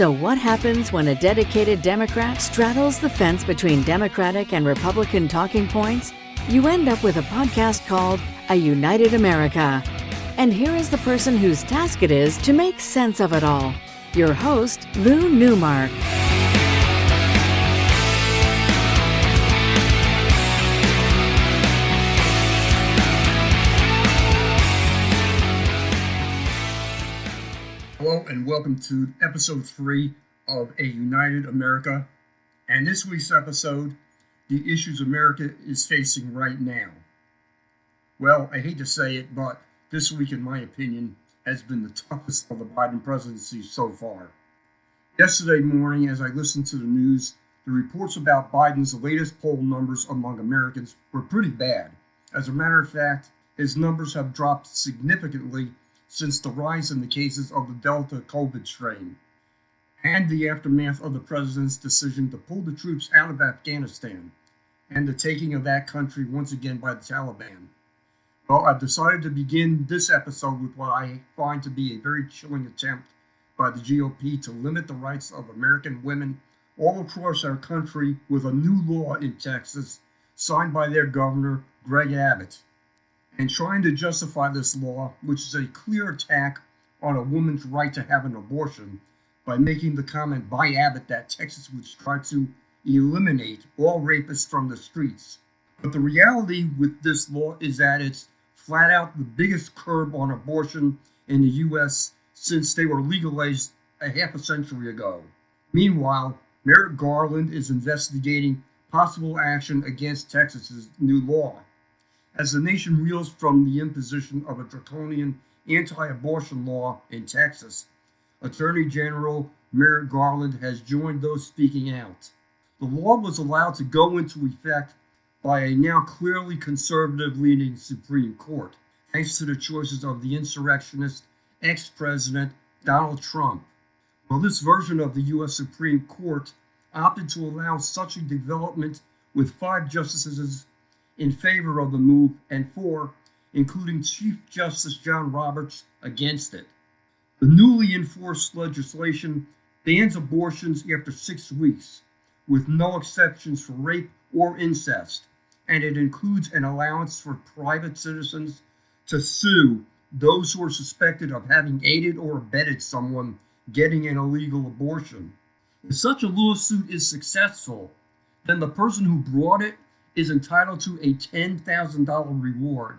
So what happens when a dedicated Democrat straddles the fence between Democratic and Republican talking points? You end up with a podcast called A United America. And here is the person whose task it is to make sense of it all. Your host, Lou Newmark. Hello and welcome to episode 3 of A United America. And this week's episode, the issues America is facing right now. Well, I hate to say it, but this week, in my opinion, has been the toughest of the Biden presidency so far. Yesterday morning, as I listened to the news, the reports about Biden's latest poll numbers among Americans were pretty bad. As a matter of fact, his numbers have dropped significantly since the rise in the cases of the Delta COVID strain and the aftermath of the president's decision to pull the troops out of Afghanistan and the taking of that country once again by the Taliban. Well, I've decided to begin this episode with what I find to be a very chilling attempt by the GOP to limit the rights of American women all across our country with a new law in Texas signed by their governor, Greg Abbott, and trying to justify this law, which is a clear attack on a woman's right to have an abortion, by making the comment by Abbott that Texas would try to eliminate all rapists from the streets. But the reality with this law is that it's flat out the biggest curb on abortion in the U.S. since they were legalized a half a century ago. Meanwhile, Merrick Garland is investigating possible action against Texas's new law. As the nation reels from the imposition of a draconian anti-abortion law in Texas, Attorney General Merrick Garland has joined those speaking out. The law was allowed to go into effect by a now clearly conservative-leaning Supreme Court, thanks to the choices of the insurrectionist ex-president Donald Trump. Well, this version of the U.S. Supreme Court opted to allow such a development with 5 justices in favor of the move and 4, including Chief Justice John Roberts, against it. The newly enforced legislation bans abortions after 6 weeks, with no exceptions for rape or incest, and it includes an allowance for private citizens to sue those who are suspected of having aided or abetted someone getting an illegal abortion. If such a lawsuit is successful, then the person who brought it is entitled to a $10,000 reward.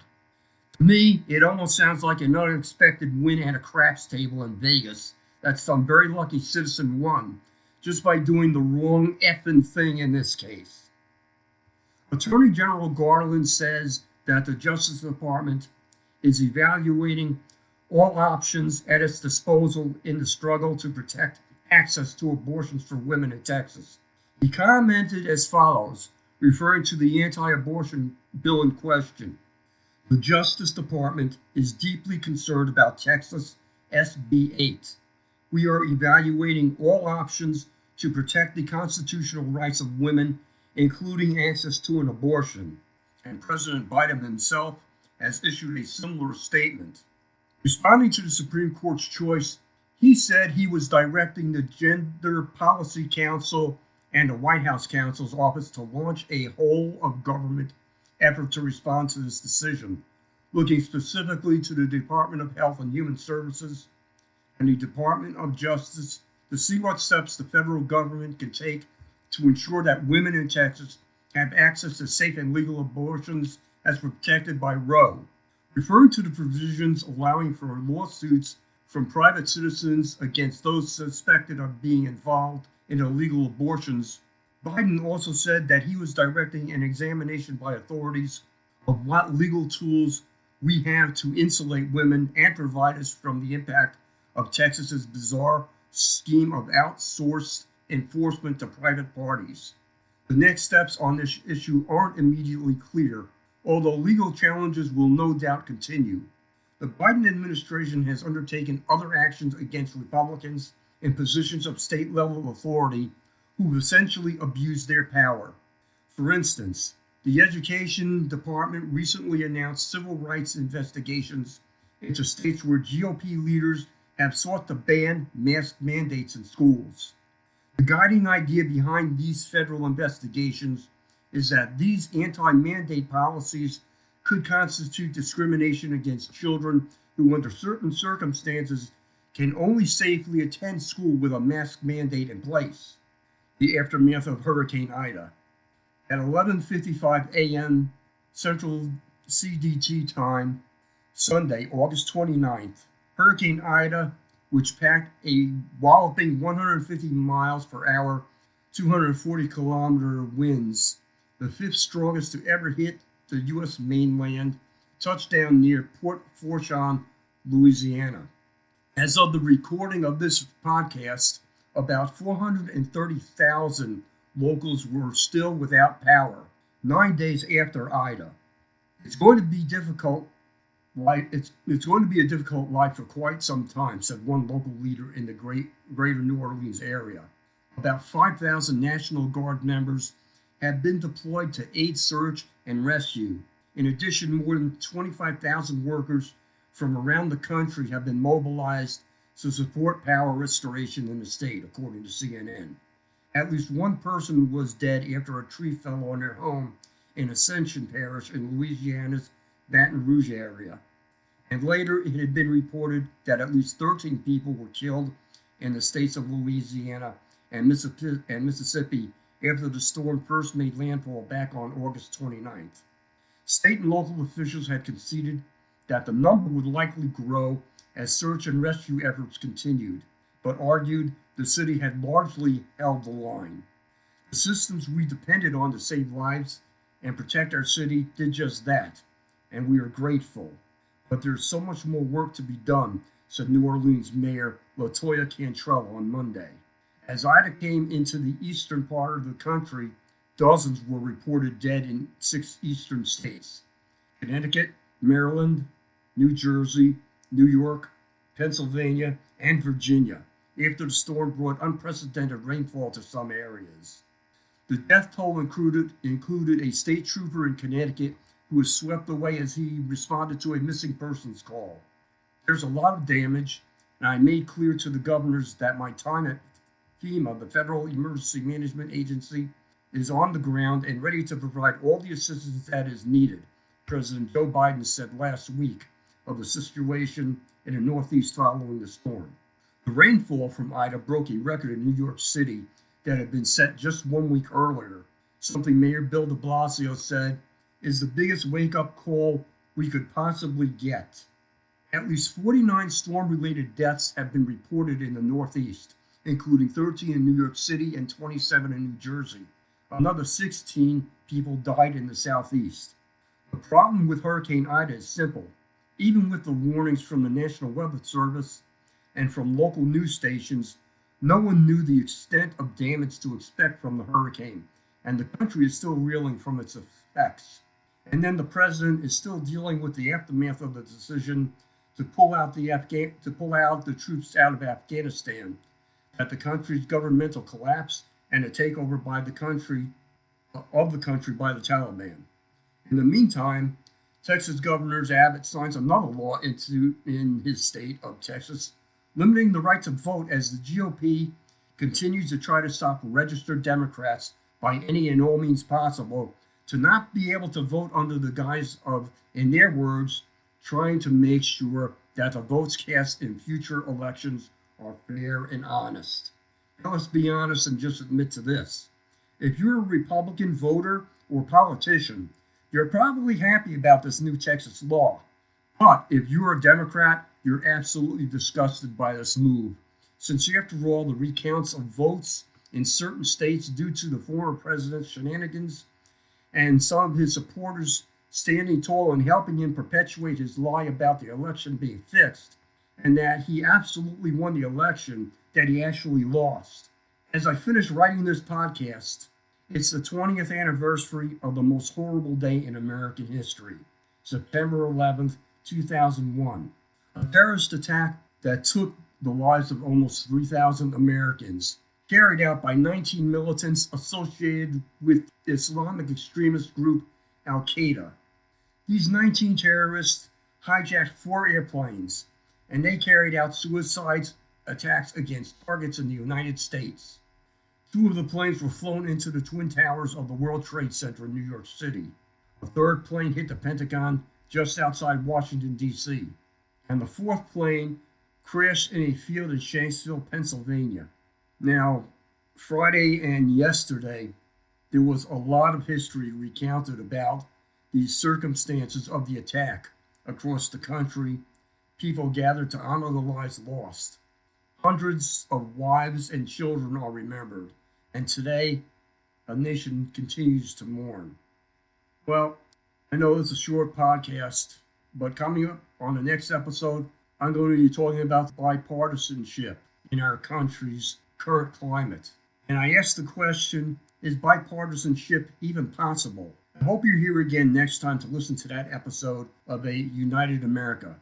To me, it almost sounds like an unexpected win at a craps table in Vegas that some very lucky citizen won just by doing the wrong effing thing in this case. Attorney General Garland says that the Justice Department is evaluating all options at its disposal in the struggle to protect access to abortions for women in Texas. He commented as follows, referring to the anti-abortion bill in question. The Justice Department is deeply concerned about Texas SB 8. We are evaluating all options to protect the constitutional rights of women, including access to an abortion. And President Biden himself has issued a similar statement. Responding to the Supreme Court's choice, he said he was directing the Gender Policy Council and the White House counsel's office to launch a whole-of-government effort to respond to this decision, looking specifically to the Department of Health and Human Services and the Department of Justice to see what steps the federal government can take to ensure that women in Texas have access to safe and legal abortions as protected by Roe, referring to the provisions allowing for lawsuits from private citizens against those suspected of being involved in illegal abortions. Biden also said that he was directing an examination by authorities of what legal tools we have to insulate women and provide us from the impact of Texas's bizarre scheme of outsourced enforcement to private parties. The next steps on this issue aren't immediately clear, although legal challenges will no doubt continue. The Biden administration has undertaken other actions against Republicans in positions of state-level authority who've essentially abused their power. For instance, the Education Department recently announced civil rights investigations into states where GOP leaders have sought to ban mask mandates in schools. The guiding idea behind these federal investigations is that these anti-mandate policies could constitute discrimination against children who, under certain circumstances, can only safely attend school with a mask mandate in place. The aftermath of Hurricane Ida. At 11:55 a.m. Central CDT time, Sunday, August 29th, Hurricane Ida, which packed a walloping 150 miles per hour, 240-kilometer winds, the fifth strongest to ever hit the U.S. mainland, touched down near Port Fourchon, Louisiana. As of the recording of this podcast, about 430,000 locals were still without power 9 days after Ida. It's going to be difficult. It's going to be a difficult life for quite some time, said one local leader in the greater New Orleans area. About 5,000 National Guard members have been deployed to aid search and rescue. In addition, more than 25,000 workers from around the country have been mobilized to support power restoration in the state, according to CNN. At least one person was dead after a tree fell on their home in Ascension Parish in Louisiana's Baton Rouge area. And later, it had been reported that at least 13 people were killed in the states of Louisiana and Mississippi after the storm first made landfall back on August 29th. State and local officials had conceded that the number would likely grow as search and rescue efforts continued, but argued the city had largely held the line. The systems we depended on to save lives and protect our city did just that, and we are grateful. But there's so much more work to be done, said New Orleans Mayor LaToya Cantrell on Monday. As Ida came into the eastern part of the country, dozens were reported dead in 6 eastern states: Connecticut, Maryland, New Jersey, New York, Pennsylvania, and Virginia, after the storm brought unprecedented rainfall to some areas. The death toll included a state trooper in Connecticut who was swept away as he responded to a missing persons call. There's a lot of damage, and I made clear to the governors that my time at FEMA, the Federal Emergency Management Agency, is on the ground and ready to provide all the assistance that is needed, President Joe Biden said last week of the situation in the Northeast following the storm. The rainfall from Ida broke a record in New York City that had been set just 1 week earlier, something Mayor Bill de Blasio said is the biggest wake-up call we could possibly get. At least 49 storm-related deaths have been reported in the Northeast, including 13 in New York City and 27 in New Jersey. Another 16 people died in the Southeast. The problem with Hurricane Ida is simple. Even with the warnings from the National Weather Service and from local news stations, no one knew the extent of damage to expect from the hurricane, and the country is still reeling from its effects. And then the president is still dealing with the aftermath of the decision to pull out the troops out of Afghanistan, at the country's governmental collapse and a takeover by the country by the Taliban. In the meantime, Texas Governor Abbott signs another law in his state of Texas, limiting the right to vote as the GOP continues to try to stop registered Democrats by any and all means possible to not be able to vote under the guise of, in their words, trying to make sure that the votes cast in future elections are fair and honest. Now let's be honest and just admit to this. If you're a Republican voter or politician, you're probably happy about this new Texas law. But if you're a Democrat, you're absolutely disgusted by this move, since after all, the recounts of votes in certain states due to the former president's shenanigans and some of his supporters standing tall and helping him perpetuate his lie about the election being fixed, and that he absolutely won the election that he actually lost. As I finish writing this podcast, it's the 20th anniversary of the most horrible day in American history, September 11th, 2001, a terrorist attack that took the lives of almost 3,000 Americans, carried out by 19 militants associated with Islamic extremist group Al-Qaeda. These 19 terrorists hijacked 4 airplanes and they carried out suicide attacks against targets in the United States. Two of the planes were flown into the Twin Towers of the World Trade Center in New York City. A third plane hit the Pentagon just outside Washington, D.C., and the fourth plane crashed in a field in Shanksville, Pennsylvania. Now, Friday and yesterday, there was a lot of history recounted about the circumstances of the attack across the country. People gathered to honor the lives lost. Hundreds of wives and children are remembered, and today a nation continues to mourn. Well, I know it's a short podcast, but coming up on the next episode, I'm going to be talking about bipartisanship in our country's current climate. And I asked the question, is bipartisanship even possible? I hope you're here again next time to listen to that episode of A United America.